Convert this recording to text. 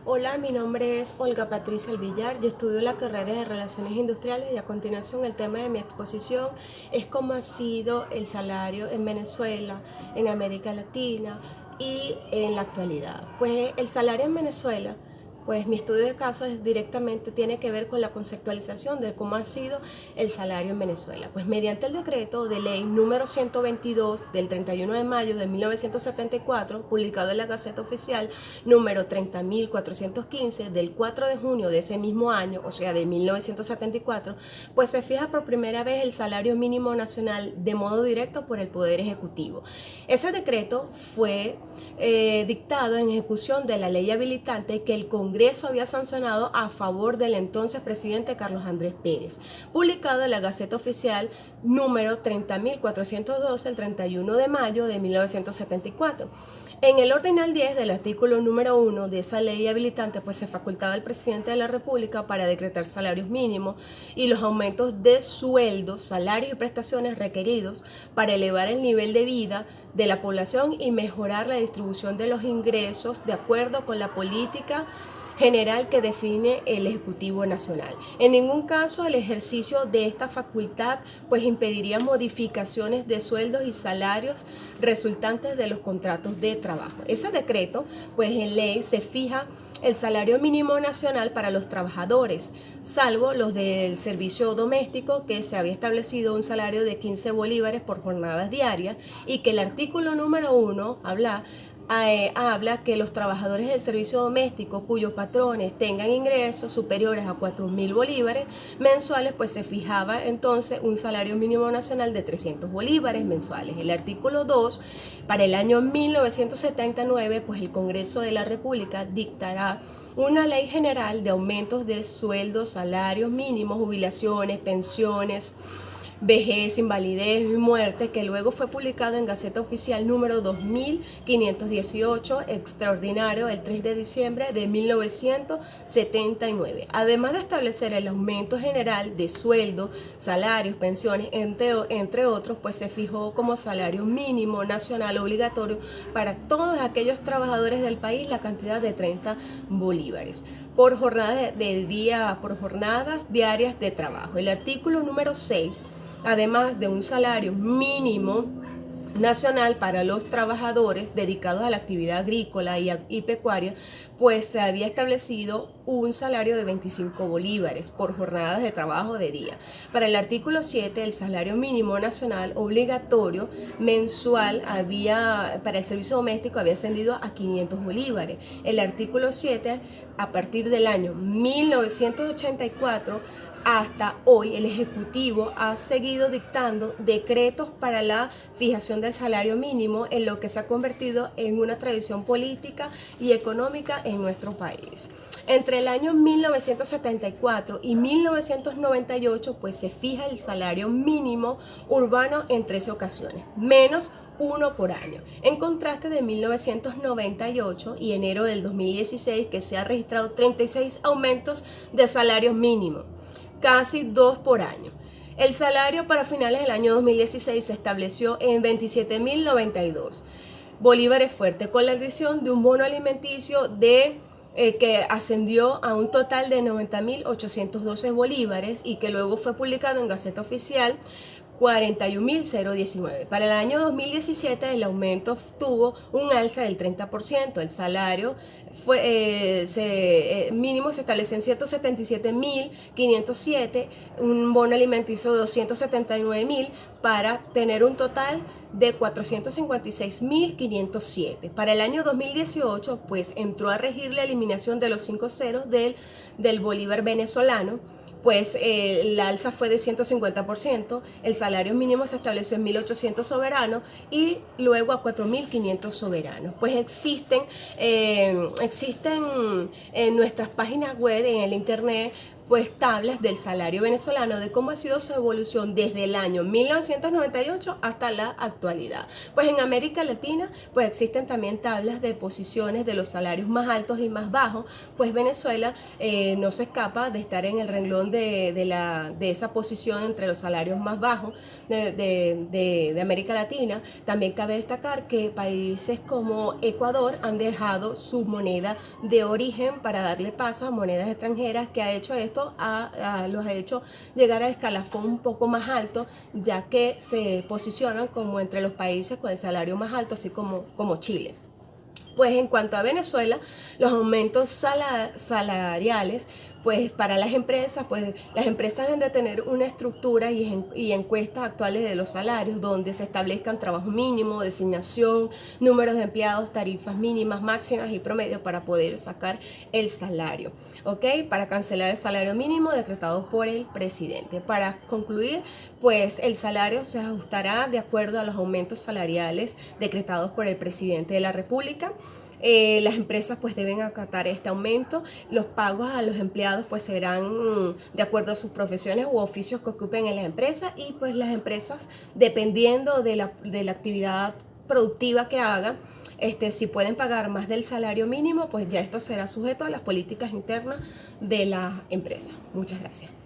Hola, mi nombre es Olga Patricia Alvillar, yo estudio la carrera de Relaciones Industriales y a continuación el tema de mi exposición es cómo ha sido el salario en Venezuela, en América Latina y en la actualidad. Pues el salario en Venezuela, pues mi estudio de caso es directamente tiene que ver con la conceptualización de cómo ha sido el salario en Venezuela. Pues mediante el decreto de ley número 122 del 31 de mayo de 1974, publicado en la Gaceta Oficial número 30.415 del 4 de junio de ese mismo año, o sea de 1974, pues se fija por primera vez el salario mínimo nacional de modo directo por el Poder Ejecutivo. Ese decreto fue dictado en ejecución de la ley habilitante que el Congreso había sancionado a favor del entonces presidente Carlos Andrés Pérez, publicado en la Gaceta Oficial número 30.412 el 31 de mayo de 1974. En el ordinal 10 del artículo número 1 de esa ley habilitante, pues se facultaba al presidente de la República para decretar salarios mínimos y los aumentos de sueldos, salarios y prestaciones requeridos para elevar el nivel de vida de la población y mejorar la distribución de los ingresos de acuerdo con la política general que define el Ejecutivo Nacional. En ningún caso el ejercicio de esta facultad pues impediría modificaciones de sueldos y salarios resultantes de los contratos de trabajo. Ese decreto pues en ley se fija el salario mínimo nacional para los trabajadores, salvo los del servicio doméstico, que se había establecido un salario de 15 bolívares por jornadas diarias y que el artículo número 1 habla que los trabajadores del servicio doméstico cuyos patrones tengan ingresos superiores a 4.000 bolívares mensuales, pues se fijaba entonces un salario mínimo nacional de 300 bolívares mensuales. El artículo 2, para el año 1979, pues el Congreso de la República dictará una ley general de aumentos de sueldos, salarios mínimos, jubilaciones, pensiones, vejez, invalidez y muerte, que luego fue publicado en Gaceta Oficial número 2518, extraordinario, el 3 de diciembre de 1979. Además de establecer el aumento general de sueldo, salarios, pensiones, entre otros, pues se fijó como salario mínimo nacional obligatorio para todos aquellos trabajadores del país la cantidad de 30 bolívares por jornadas diarias de trabajo. El artículo número 6, además de un salario mínimo nacional para los trabajadores dedicados a la actividad agrícola y pecuaria, pues se había establecido un salario de 25 bolívares por jornadas de trabajo de día. Para el artículo 7, el salario mínimo nacional obligatorio mensual para el servicio doméstico había ascendido a 500 bolívares. El artículo 7, a partir del año 1984, hasta hoy el Ejecutivo ha seguido dictando decretos para la fijación del salario mínimo, en lo que se ha convertido en una tradición política y económica en nuestro país. Entre el año 1974 y 1998 pues se fija el salario mínimo urbano en 13 ocasiones, menos uno por año, en contraste de 1998 y enero del 2016, que se ha registrado 36 aumentos de salario mínimo, casi 2 por año. El salario para finales del año 2016 se estableció en 27.092 bolívares fuertes, con la adición de un bono alimenticio que ascendió a un total de 90.812 bolívares y que luego fue publicado en Gaceta Oficial 41.019. Para el año 2017 el aumento tuvo un alza del 30%. El salario mínimo se estableció en 177.507, un bono alimenticio de 279.000 para tener un total de 456.507. Para el año 2018 pues entró a regir la eliminación de los 5 ceros del bolívar venezolano, pues la alza fue de 150%, el salario mínimo se estableció en 1.800 soberanos y luego a 4.500 soberanos. Pues existen en nuestras páginas web, en el internet, pues tablas del salario venezolano, de cómo ha sido su evolución desde el año 1998 hasta la actualidad. Pues en América Latina pues existen también tablas de posiciones de los salarios más altos y más bajos, pues Venezuela no se escapa de estar en el renglón de esa posición entre los salarios más bajos de América Latina, también cabe destacar que países como Ecuador han dejado su moneda de origen para darle paso a monedas extranjeras, que ha hecho esto, los ha hecho llegar al escalafón un poco más alto, ya que se posicionan como entre los países con el salario más alto, así como Chile. Pues en cuanto a Venezuela, los aumentos salariales, pues para las empresas, pues las empresas deben de tener una estructura y encuestas actuales de los salarios, donde se establezcan trabajo mínimo, designación, números de empleados, tarifas mínimas, máximas y promedio para poder sacar el salario, ¿ok? Para cancelar el salario mínimo decretado por el presidente. Para concluir, pues el salario se ajustará de acuerdo a los aumentos salariales decretados por el presidente de la República. Las empresas pues deben acatar este aumento. Los pagos a los empleados pues serán de acuerdo a sus profesiones u oficios que ocupen en las empresas, y pues las empresas, dependiendo de la actividad productiva que hagan, si pueden pagar más del salario mínimo, pues ya esto será sujeto a las políticas internas de la empresa. Muchas gracias.